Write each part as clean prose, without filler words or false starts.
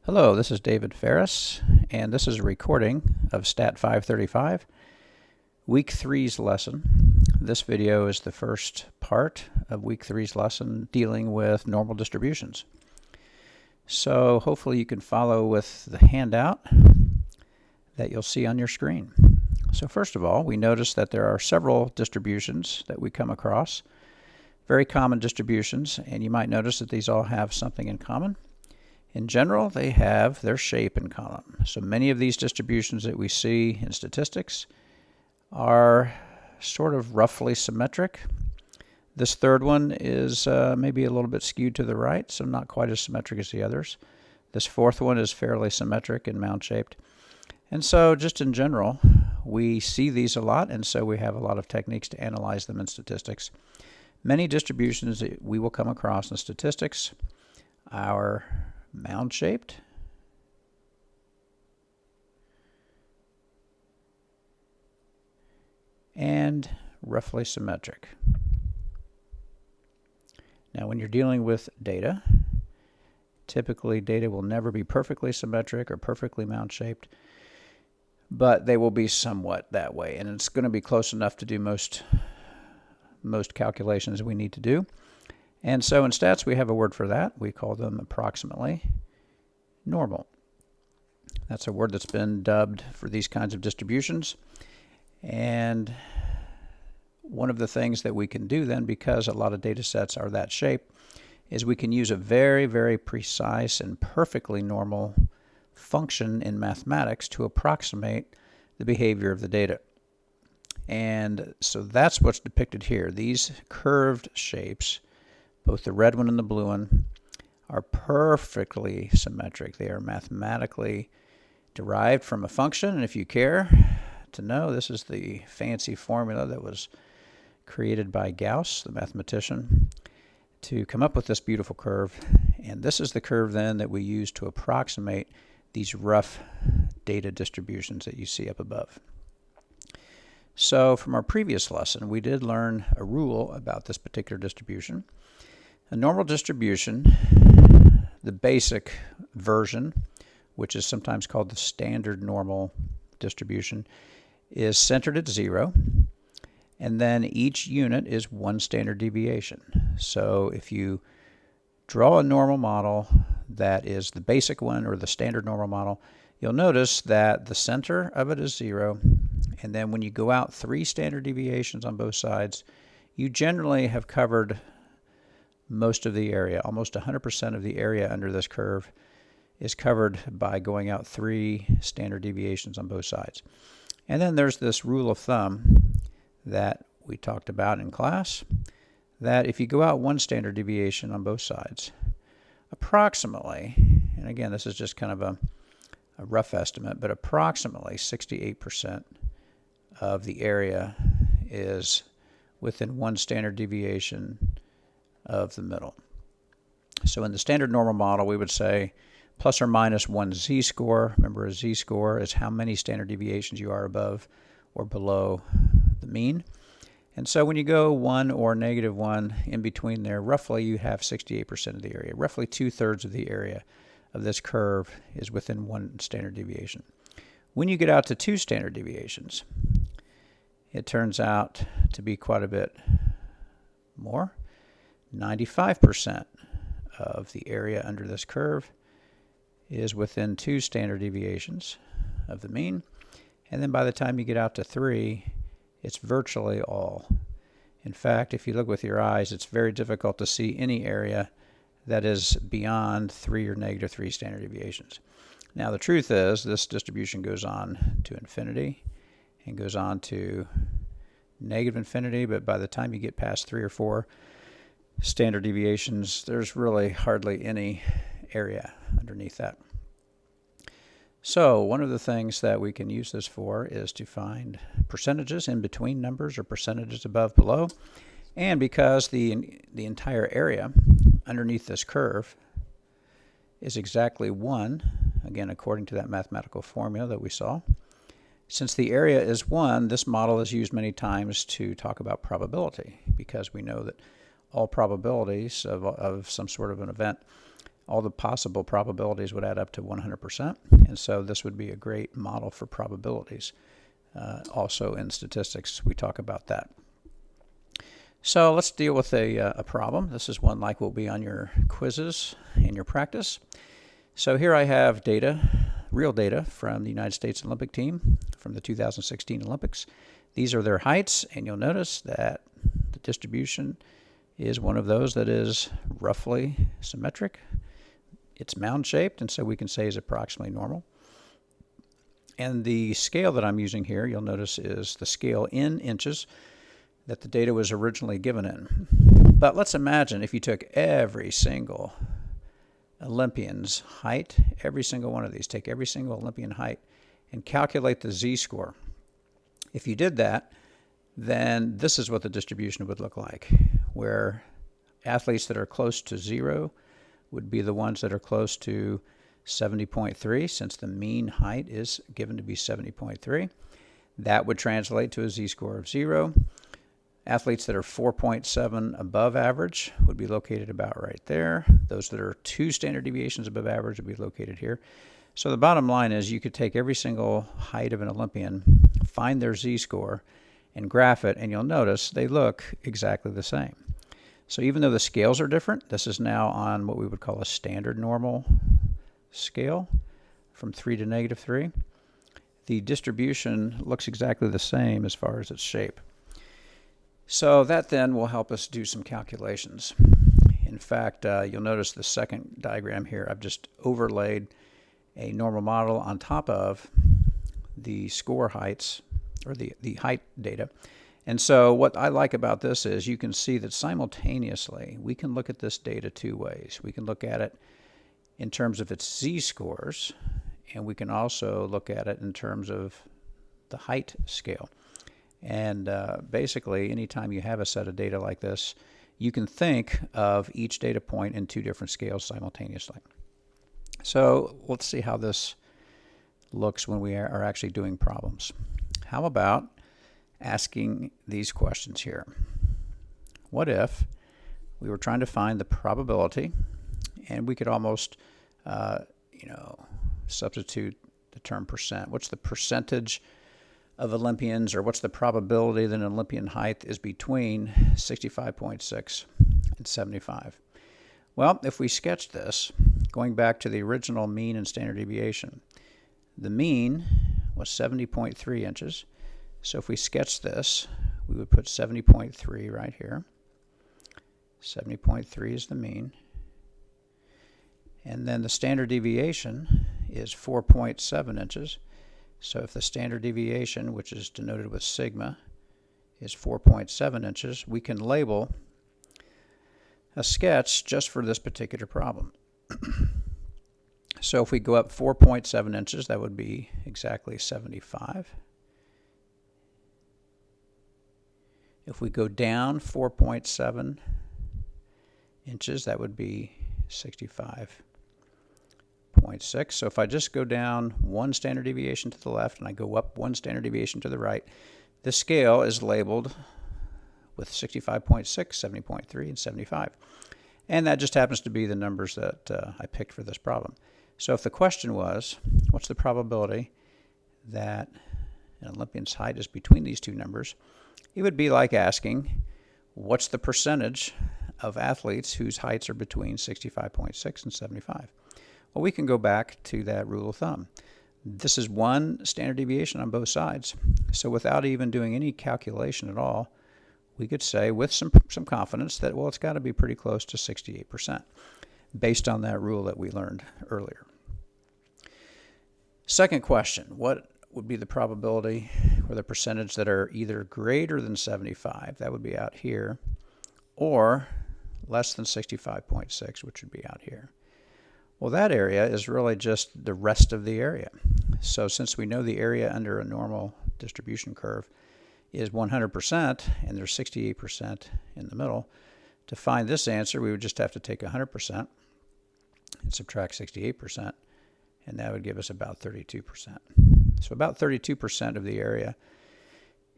Hello, this is David Ferris, and this is a recording of Stat 535, Week 3's lesson. This video is the first part of Week 3's lesson dealing with normal distributions. So hopefully you can follow with the handout that you'll see on your screen. So first of all, we notice that there are several distributions that we come across, very common distributions, and you might notice that these all have something in common. In general, they have their shape in common. So many of these distributions that we see in statistics are sort of roughly symmetric. This third one is maybe a little bit skewed to the right, so not quite as symmetric as the others. This fourth one is fairly symmetric and mound-shaped. And so just in general, we see these a lot, and so we have a lot of techniques to analyze them in statistics. Many distributions that we will come across in statistics are mound-shaped, and roughly symmetric. Now, when you're dealing with data, typically data will never be perfectly symmetric or perfectly mound-shaped, but they will be somewhat that way, and it's going to be close enough to do most calculations we need to do. And so in stats, we have a word for that. We call them approximately normal. That's a word that's been dubbed for these kinds of distributions. And one of the things that we can do then, because a lot of data sets are that shape, is we can use a very, very precise and perfectly normal function in mathematics to approximate the behavior of the data. And so that's what's depicted here. These curved shapes, both the red one and the blue one, are perfectly symmetric. They are mathematically derived from a function, and if you care to know, this is the fancy formula that was created by Gauss, the mathematician, to come up with this beautiful curve. And this is the curve then that we use to approximate these rough data distributions that you see up above. So from our previous lesson, we did learn a rule about this particular distribution. A normal distribution, the basic version, which is sometimes called the standard normal distribution, is centered at 0, and then each unit is one standard deviation. So if you draw a normal model that is the basic one or the standard normal model, you'll notice that the center of it is 0, and then when you go out 3 standard deviations on both sides, you generally have covered most of the area. Almost 100% of the area under this curve is covered by going out 3 standard deviations on both sides. And then there's this rule of thumb that we talked about in class, that if you go out 1 standard deviation on both sides, approximately, and again this is just kind of a rough estimate, but approximately 68% of the area is within 1 standard deviation of the middle. So in the standard normal model, we would say plus or minus 1 z-score. Remember, a z-score is how many standard deviations you are above or below the mean. And so when you go 1 or -1 in between there, roughly you have 68% of the area. Roughly 2/3 of the area of this curve is within 1 standard deviation. When you get out to 2 standard deviations, it turns out to be quite a bit more. 95% of the area under this curve is within 2 standard deviations of the mean. And then by the time you get out to 3, it's virtually all. In fact, if you look with your eyes, it's very difficult to see any area that is beyond 3 or -3 standard deviations. Now the truth is, this distribution goes on to infinity and goes on to -infinity, but by the time you get past 3 or 4 standard deviations, there's really hardly any area underneath that. So one of the things that we can use this for is to find percentages in between numbers or percentages above, below. And because the entire area underneath this curve is exactly 1, again according to that mathematical formula that we saw, since the area is 1, this model is used many times to talk about probability, because we know that all probabilities of some sort of an event all the possible probabilities would add up to 100%. And so this would be a great model for probabilities. Also in statistics, we talk about that. So let's deal with a problem. This is one like will be on your quizzes in your practice. So here I have data, real data from the United States Olympic team from the 2016 Olympics. These are their heights, and you'll notice that the distribution is one of those that is roughly symmetric. It's mound-shaped, and so we can say is approximately normal. And the scale that I'm using here, you'll notice, is the scale in inches that the data was originally given in. But let's imagine if you took every single Olympian's height, every single one of these, take every single Olympian height and calculate the z-score. If you did that, then this is what the distribution would look like, where athletes that are close to 0 would be the ones that are close to 70.3, since the mean height is given to be 70.3. That would translate to a z-score of 0. Athletes that are 4.7 above average would be located about right there. Those that are 2 standard deviations above average would be located here. So the bottom line is you could take every single height of an Olympian, find their z-score, and graph it, and you'll notice they look exactly the same. So even though the scales are different, this is now on what we would call a standard normal scale from 3 to -3. The distribution looks exactly the same as far as its shape. So that then will help us do some calculations. In fact, you'll notice the second diagram here, I've just overlaid a normal model on top of the score heights, or the height data. And so what I like about this is you can see that simultaneously we can look at this data 2 ways. We can look at it in terms of its z-scores, and we can also look at it in terms of the height scale. And basically, anytime you have a set of data like this, you can think of each data point in 2 different scales simultaneously. So let's see how this looks when we are actually doing problems. How about asking these questions here? What if we were trying to find the probability, and we could almost, substitute the term percent. What's the percentage of Olympians, or what's the probability that an Olympian height is between 65.6 and 75? Well, if we sketch this, going back to the original mean and standard deviation, the mean was 70.3 inches. So if we sketch this, we would put 70.3 right here. 70.3 is the mean. And then the standard deviation is 4.7 inches. So if the standard deviation, which is denoted with sigma, is 4.7 inches, we can label a sketch just for this particular problem. So if we go up 4.7 inches, that would be exactly 75. If we go down 4.7 inches, that would be 65.6. So if I just go down 1 standard deviation to the left and I go up 1 standard deviation to the right, the scale is labeled with 65.6, 70.3, and 75. And that just happens to be the numbers that I picked for this problem. So if the question was, what's the probability that an Olympian's height is between these 2 numbers, it would be like asking, what's the percentage of athletes whose heights are between 65.6 and 75? Well, we can go back to that rule of thumb. This is 1 standard deviation on both sides. So without even doing any calculation at all, we could say with some confidence that, well, it's got to be pretty close to 68% based on that rule that we learned earlier. Second question, what would be the probability or the percentage that are either greater than 75, that would be out here, or less than 65.6, which would be out here? Well, that area is really just the rest of the area. So since we know the area under a normal distribution curve is 100% and there's 68% in the middle, to find this answer, we would just have to take 100% and subtract 68%, and that would give us about 32%. So about 32% of the area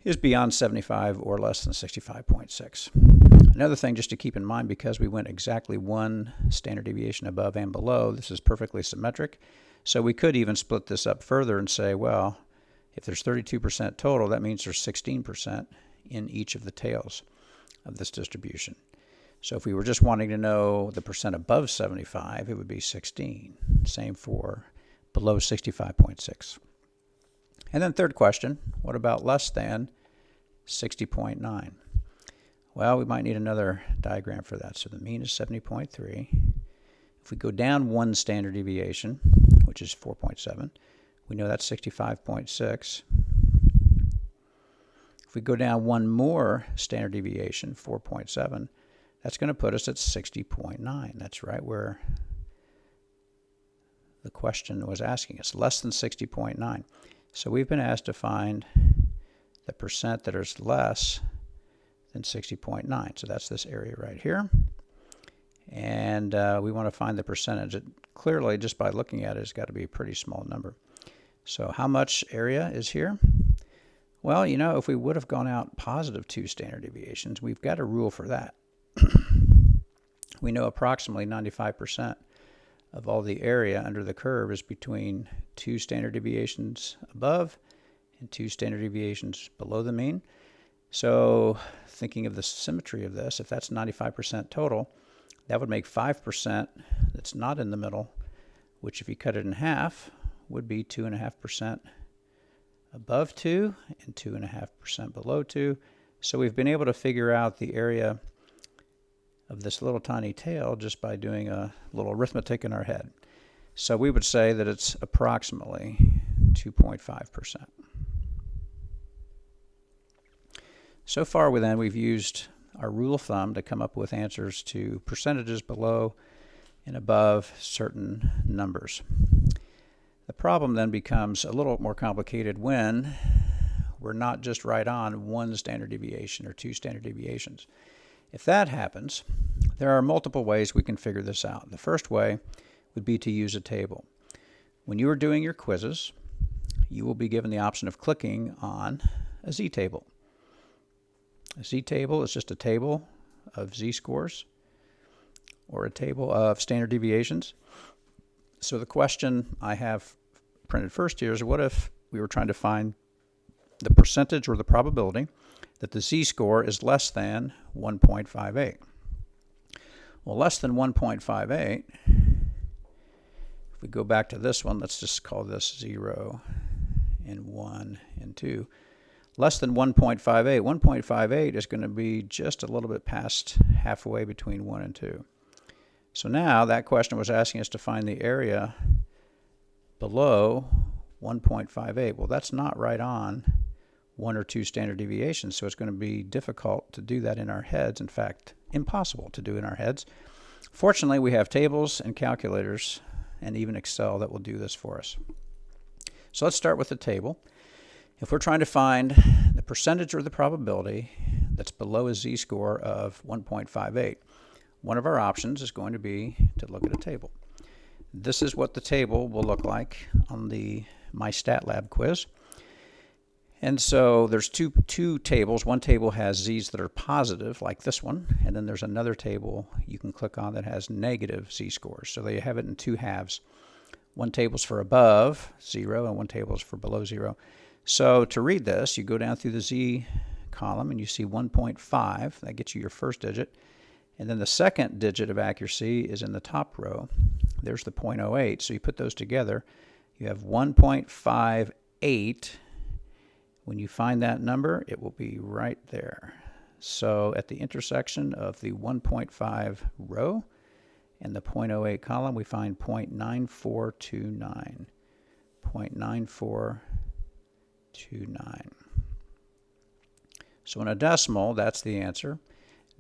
is beyond 75 or less than 65.6. Another thing just to keep in mind, because we went exactly one standard deviation above and below, this is perfectly symmetric. So we could even split this up further and say, well, if there's 32% total, that means there's 16% in each of the tails of this distribution. So if we were just wanting to know the percent above 75, it would be 16. Same for below 65.6. And then third question, what about less than 60.9? Well, we might need another diagram for that. So the mean is 70.3. If we go down one standard deviation, which is 4.7, we know that's 65.6. If we go down one more standard deviation, 4.7, that's going to put us at 60.9. That's right where the question was asking us, less than 60.9. So we've been asked to find the percent that is less than 60.9. So that's this area right here. And we want to find the percentage. It clearly, just by looking at it, it's got to be a pretty small number. So how much area is here? Well, you know, if we would have gone out positive 2 standard deviations, we've got a rule for that. We know approximately 95% of all the area under the curve is between 2 standard deviations above and 2 standard deviations below the mean. So thinking of the symmetry of this, if that's 95% total, that would make 5% that's not in the middle, which if you cut it in half, would be 2.5% above 2 and 2.5% below 2. So we've been able to figure out the area of this little tiny tail just by doing a little arithmetic in our head. So we would say that it's approximately 2.5%. So far we've used our rule of thumb to come up with answers to percentages below and above certain numbers. The problem then becomes a little more complicated when we're not just right on 1 standard deviation or 2 standard deviations. If that happens, there are multiple ways we can figure this out. The first way would be to use a table. When you are doing your quizzes, you will be given the option of clicking on a z-table. A z-table is just a table of z-scores or a table of standard deviations. So the question I have printed first here is, what if we were trying to find the percentage or the probability that the z-score is less than 1.58? Well, less than 1.58, if we go back to this one, let's just call this 0 and 1 and 2. Less than 1.58. 1.58 is going to be just a little bit past halfway between 1 and 2. So now that question was asking us to find the area below 1.58. Well, that's not right on 1 or 2 standard deviations, so it's going to be difficult to do that in our heads. In fact, impossible to do in our heads. Fortunately, we have tables and calculators and even Excel that will do this for us. So let's start with the table. If we're trying to find the percentage or the probability that's below a z-score of 1.58, one of our options is going to be to look at a table. This is what the table will look like on the MyStatLab quiz. And so there's two tables. One table has z's that are positive, like this one, and then there's another table you can click on that has negative z-scores. So they have it in 2 halves. One table's for above 0 and one table's for below 0. So to read this, you go down through the z column and you see 1.5. That gets you your first digit. And then the second digit of accuracy is in the top row. There's the 0.08. So you put those together, you have 1.58. When you find that number, it will be right there. So at the intersection of the 1.5 row and the 0.08 column, we find 0.9429. 0.9429. So in a decimal, that's the answer.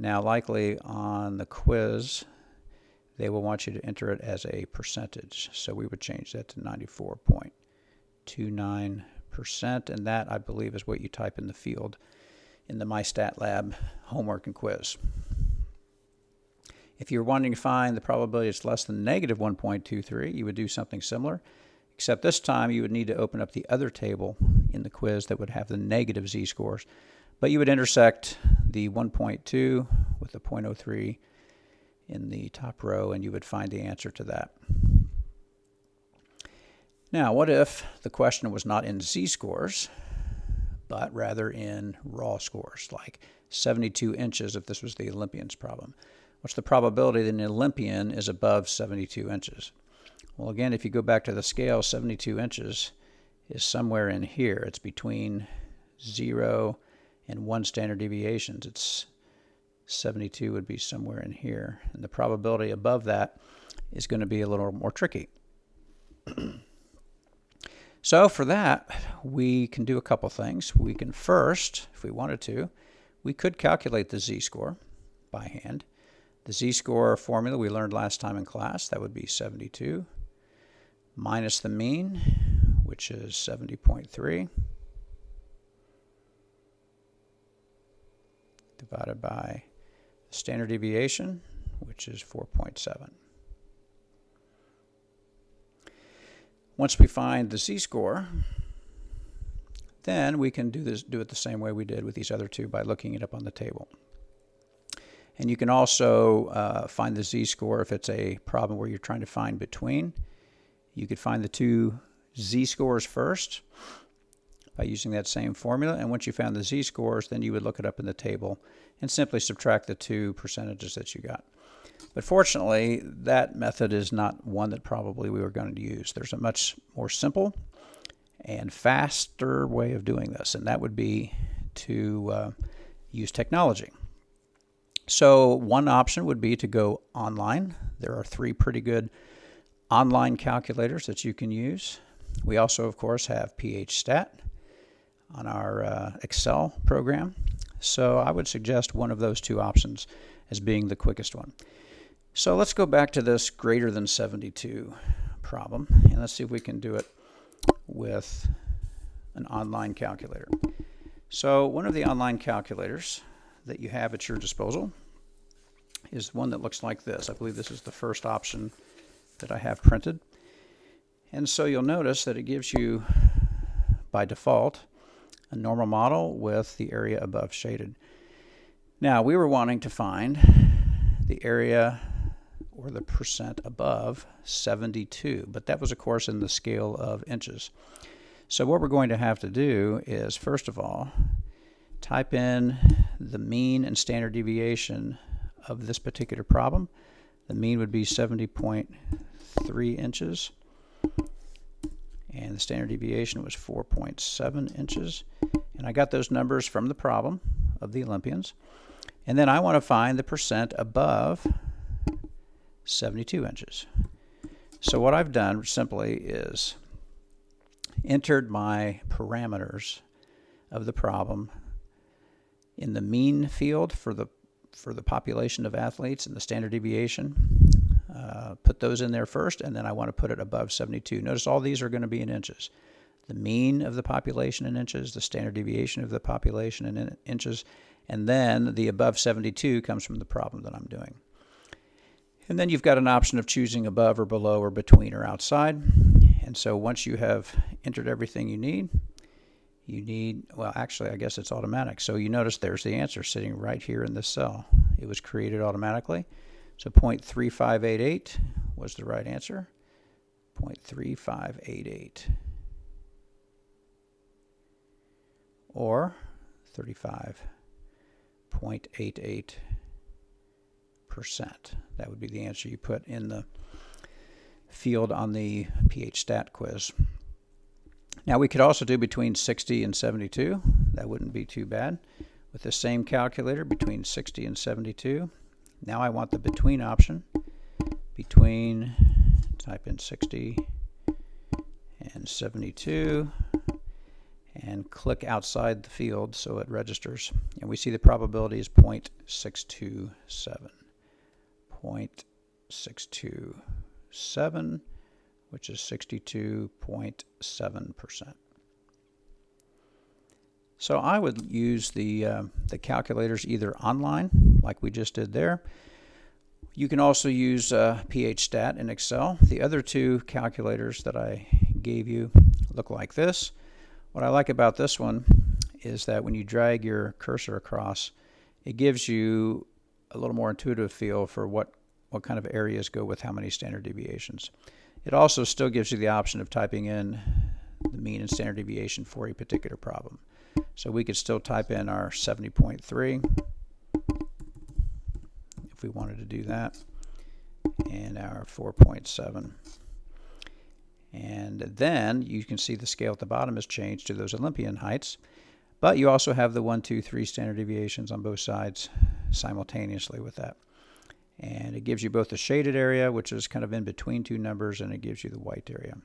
Now, likely on the quiz, they will want you to enter it as a percentage. So we would change that to 94.29%, and that, I believe, is what you type in the field in the MyStatLab homework and quiz. If you're wanting to find the probability it's less than negative 1.23, you would do something similar. except this time you would need to open up the other table in the quiz that would have the negative z-scores. But you would intersect the 1.2 with the 0.03 in the top row, and you would find the answer to that. Now, what if the question was not in z-scores, but rather in raw scores, like 72 inches if this was the Olympians problem? What's the probability that an Olympian is above 72 inches? Well, again, if you go back to the scale, 72 inches is somewhere in here. It's between 0 and 1 standard deviations. It's 72 would be somewhere in here. And the probability above that is going to be a little more tricky. So for that, we can do a couple things. We can first, if we wanted to, we could calculate the z-score by hand. The z-score formula we learned last time in class, that would be 72 minus the mean, which is 70.3, divided by the standard deviation, which is 4.7. Once we find the z-score, then we can do it the same way we did with these other two by looking it up on the table. And you can also find the z-score if it's a problem where you're trying to find between. You could find the two z-scores first by using that same formula. And once you found the z-scores, then you would look it up in the table and simply subtract the two percentages that you got. But fortunately, that method is not one that probably we were going to use. There's a much more simple and faster way of doing this, and that would be to use technology. So one option would be to go online. There are 3 pretty good online calculators that you can use. We also, of course, have PHStat on our Excel program. So I would suggest one of those 2 options as being the quickest one. So let's go back to this greater than 72 problem, and let's see if we can do it with an online calculator. So one of the online calculators that you have at your disposal is one that looks like this. I believe this is the first option that I have printed. And so you'll notice that it gives you, by default, a normal model with the area above shaded. Now, we were wanting to find the area or the percent above 72, but that was, of course, in the scale of inches. So what we're going to have to do is, first of all, type in the mean and standard deviation of this particular problem. The mean would be 70.3 inches, and the standard deviation was 4.7 inches. And I got those numbers from the problem of the Olympians. And then I want to find the percent above 72 inches. So what I've done simply is entered my parameters of the problem in the mean field for the population of athletes and the standard deviation. Put those in there first, and then I want to put it above 72. Notice all these are going to be in inches. The mean of the population in inches, the standard deviation of the population in inches, and then the above 72 comes from the problem that I'm doing. And then you've got an option of choosing above or below or between or outside. And so once you have entered everything you need, well, actually, I guess it's automatic. So you notice there's the answer sitting right here in this cell. It was created automatically. So 0.3588 was the right answer. 0.3588. Or 35.88%. That would be the answer you put in the field on the PHStat quiz. Now we could also do between 60 and 72. That wouldn't be too bad. With the same calculator, between 60 and 72. Now I want the between option. Between, type in 60 and 72, and click outside the field so it registers. And we see the probability is 0.627. 0.627, which is 62.7%. So I would use the calculators either online, like we just did there. You can also use PHStat in Excel. The other 2 calculators that I gave you look like this. What I like about this one is that when you drag your cursor across, it gives you a little more intuitive feel for what kind of areas go with how many standard deviations. It also still gives you the option of typing in the mean and standard deviation for a particular problem. So we could still type in our 70.3 if we wanted to do that, and our 4.7. And then you can see the scale at the bottom has changed to those Olympian heights, but you also have the 1, 2, 3 standard deviations on both sides simultaneously with that. And it gives you both the shaded area, which is kind of in between two numbers, and it gives you the white area.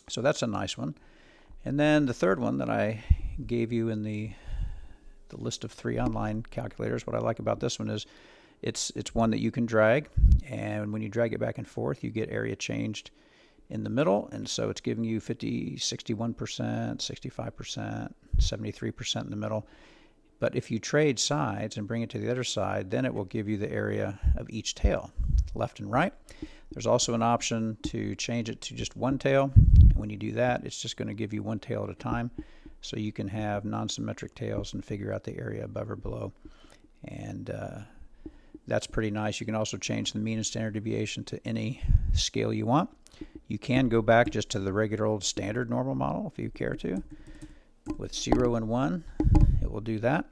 So that's a nice one. And then the third one that I gave you in the list of 3 online calculators, what I like about this one is it's one that you can drag, and when you drag it back and forth, you get area changed in the middle, and so it's giving you 50, 61%, 65%, 73% in the middle. But if you trade sides and bring it to the other side, then it will give you the area of each tail, left and right. There's also an option to change it to just one tail. And when you do that, it's just going to give you one tail at a time. So you can have non-symmetric tails and figure out the area above or below. And that's pretty nice. You can also change the mean and standard deviation to any scale you want. You can go back just to the regular old standard normal model if you care to. With 0 and 1, it will do that.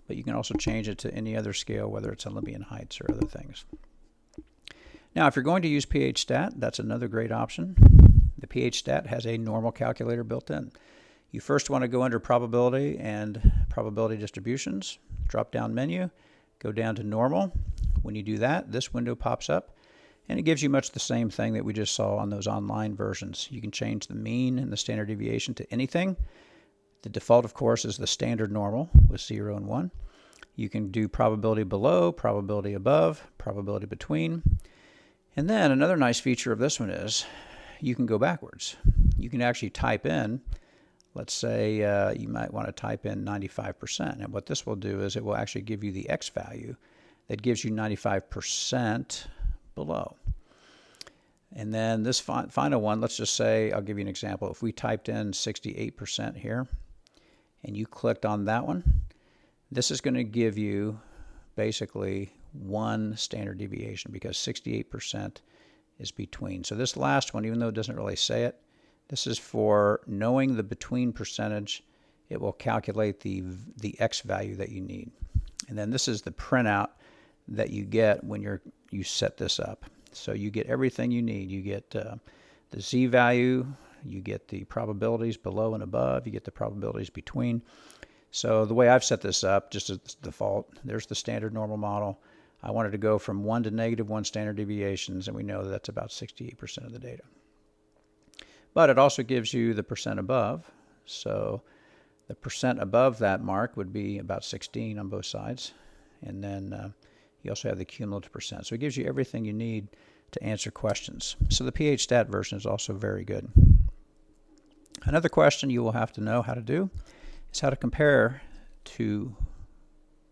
But you can also change it to any other scale, whether it's Olympian heights or other things. Now, if you're going to use PHstat, that's another great option. The PHstat has a normal calculator built in. You first want to go under probability and probability distributions, drop-down menu, go down to normal. When you do that, this window pops up, and it gives you much the same thing that we just saw on those online versions. You can change the mean and the standard deviation to anything. The default, of course, is the standard normal with 0 and 1. You can do probability below, probability above, probability between. And then another nice feature of this one is you can go backwards. You can actually type in, let's say you might want to type in 95%. And what this will do is it will actually give you the X value that gives you 95% below. And then this final one, let's just say, I'll give you an example. If we typed in 68% here, and you clicked on that one, this is going to give you basically one standard deviation because 68% is between. So this last one, even though it doesn't really say it, this is for knowing the between percentage. It will calculate the X value that you need. And then this is the printout that you get when you set this up. So you get everything you need. You get the Z value, you get the probabilities below and above, you get the probabilities between. So the way I've set this up, just as default, there's the standard normal model. I wanted to go from 1 to -1 standard deviations, and we know that that's about 68% of the data. But it also gives you the percent above. So the percent above that mark would be about 16 on both sides. And then you also have the cumulative percent. So it gives you everything you need to answer questions. So the PHstat version is also very good. Another question you will have to know how to do is how to compare two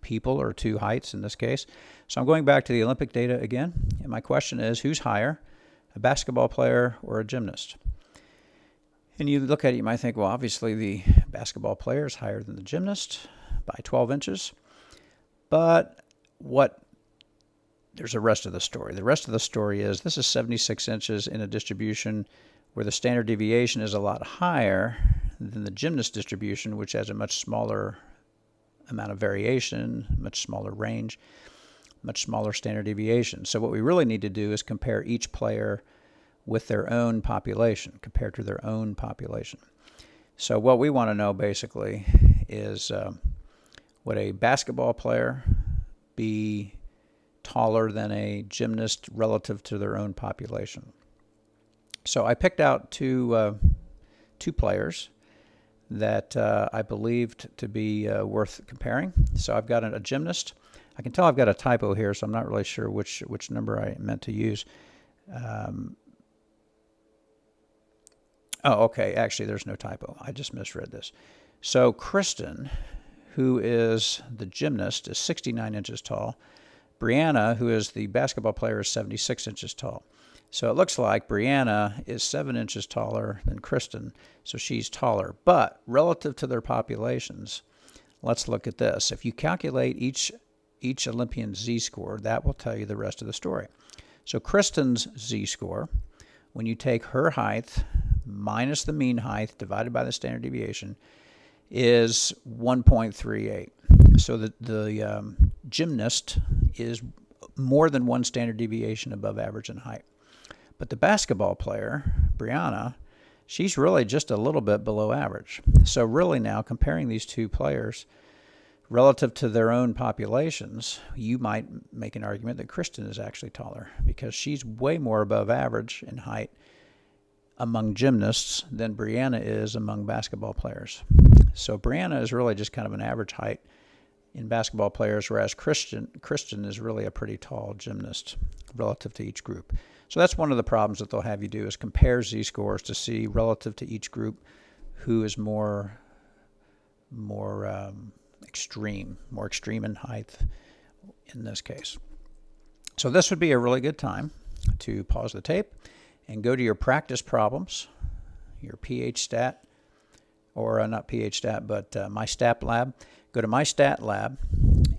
people, or two heights in this case. So I'm going back to the Olympic data again, and my question is, who's higher, a basketball player or a gymnast? And you look at it, you might think, well, obviously the basketball player is higher than the gymnast by 12 inches. But there's the rest of the story. The rest of the story is this is 76 inches in a distribution where the standard deviation is a lot higher than the gymnast distribution, which has a much smaller amount of variation, much smaller range, much smaller standard deviation. So what we really need to do is compare each player with their own population, compared to their own population. So what we want to know basically is would a basketball player be taller than a gymnast relative to their own population? So I picked out two players that I believed to be worth comparing. So I've got a gymnast. I can tell I've got a typo here, so I'm not really sure which number I meant to use. Oh, okay. Actually, there's no typo. I just misread this. So Kristen, who is the gymnast, is 69 inches tall. Brianna, who is the basketball player, is 76 inches tall. So it looks like Brianna is 7 inches taller than Kristen, so she's taller. But relative to their populations, let's look at this. If you calculate each Olympian's z-score, that will tell you the rest of the story. So Kristen's z-score, when you take her height minus the mean height divided by the standard deviation, is 1.38. So the gymnast is more than 1 standard deviation above average in height. But the basketball player, Brianna, she's really just a little bit below average. So really now, comparing these two players relative to their own populations, you might make an argument that Kristen is actually taller because she's way more above average in height among gymnasts than Brianna is among basketball players. So Brianna is really just kind of an average height in basketball players, whereas Kristen is really a pretty tall gymnast relative to each group. So that's one of the problems that they'll have you do is compare z-scores to see relative to each group who is more extreme in height in this case. So this would be a really good time to pause the tape and go to your practice problems, your PhStat, or not PhStat, but MyStatLab. Go to MyStatLab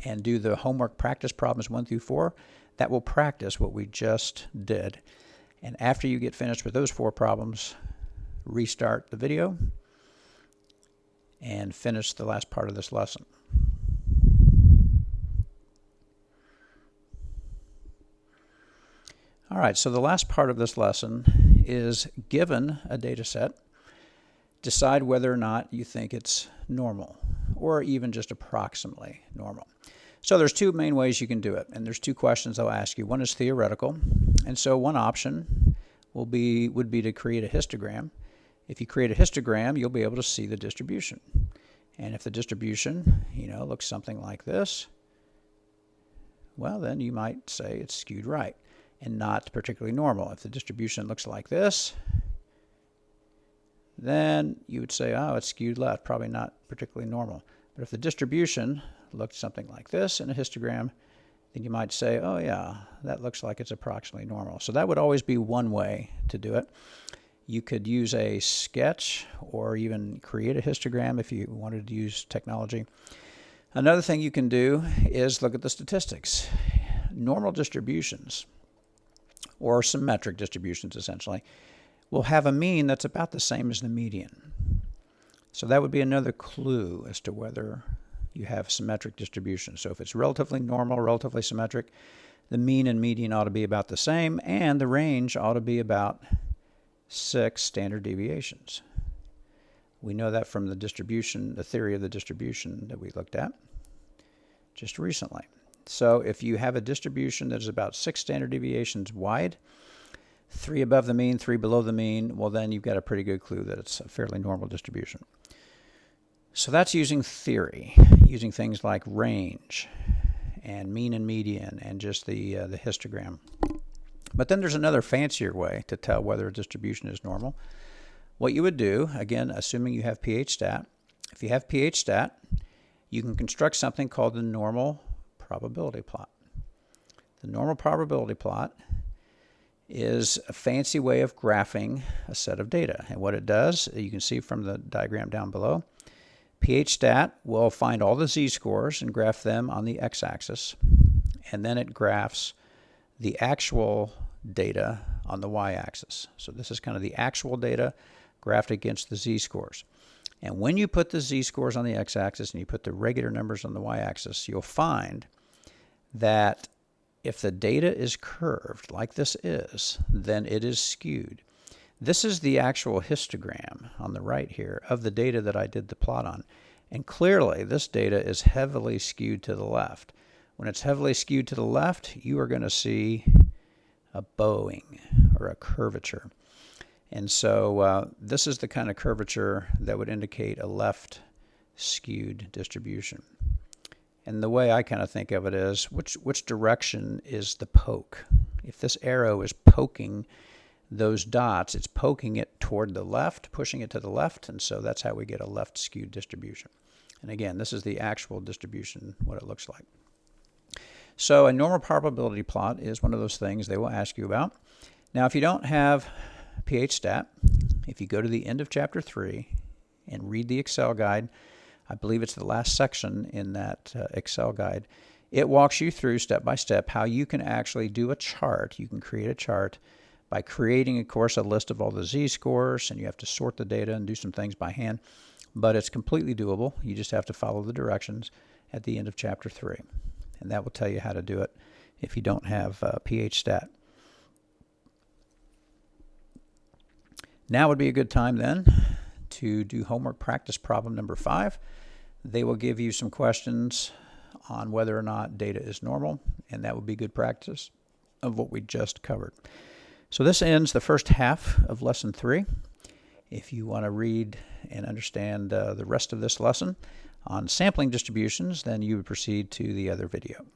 and do the homework practice problems 1 through 4. That will practice what we just did. And after you get finished with those 4 problems, restart the video and finish the last part of this lesson. All right, so the last part of this lesson is, given a data set, decide whether or not you think it's normal or even just approximately normal. So there's 2 main ways you can do it, and there's 2 questions I'll ask you. One is theoretical, and so one option would be to create a histogram. If you create a histogram, you'll be able to see the distribution. And if the distribution, looks something like this, well, then you might say it's skewed right and not particularly normal. If the distribution looks like this, then you would say, oh, it's skewed left, probably not particularly normal. But if the distribution looked something like this in a histogram, then you might say, oh yeah, that looks like it's approximately normal. So that would always be one way to do it. You could use a sketch or even create a histogram if you wanted to use technology. Another thing you can do is look at the statistics. Normal distributions, or symmetric distributions essentially, will have a mean that's about the same as the median. So that would be another clue as to whether you have symmetric distribution. So if it's relatively normal, relatively symmetric, the mean and median ought to be about the same, and the range ought to be about 6 standard deviations. We know that from the distribution, the theory of the distribution that we looked at just recently. So if you have a distribution that is about 6 standard deviations wide, 3 above the mean, 3 below the mean, well then you've got a pretty good clue that it's a fairly normal distribution. So that's using theory, using things like range and mean and median and just the histogram. But then there's another fancier way to tell whether a distribution is normal. What you would do, again, assuming you have PhStat, if you have PhStat, you can construct something called the normal probability plot. The normal probability plot is a fancy way of graphing a set of data. And what it does, you can see from the diagram down below, PhStat will find all the z-scores and graph them on the x-axis, and then it graphs the actual data on the y-axis. So this is kind of the actual data graphed against the z-scores. And when you put the z-scores on the x-axis and you put the regular numbers on the y-axis, you'll find that if the data is curved like this is, then it is skewed. This is the actual histogram on the right here of the data that I did the plot on. And clearly, this data is heavily skewed to the left. When it's heavily skewed to the left, you are going to see a bowing or a curvature. And so this is the kind of curvature that would indicate a left skewed distribution. And the way I kind of think of it is, which direction is the poke? If this arrow is poking those dots, it's poking it toward the left, pushing it to the left, and so that's how we get a left skewed distribution. And again, this is the actual distribution, what it looks like. So a normal probability plot is one of those things they will ask you about. Now, if you don't have PHStat, if you go to the end of Chapter 3 and read the Excel guide, I believe it's the last section in that Excel guide, it walks you through step by step how you can actually do a chart. You can create a chart by creating, of course, a list of all the z-scores, and you have to sort the data and do some things by hand, but it's completely doable. You just have to follow the directions at the end of Chapter 3, and that will tell you how to do it if you don't have PHStat. Now would be a good time then to do homework practice problem number 5. They will give you some questions on whether or not data is normal, and that would be good practice of what we just covered. So this ends the first half of lesson 3. If you want to read and understand the rest of this lesson on sampling distributions, then you would proceed to the other video.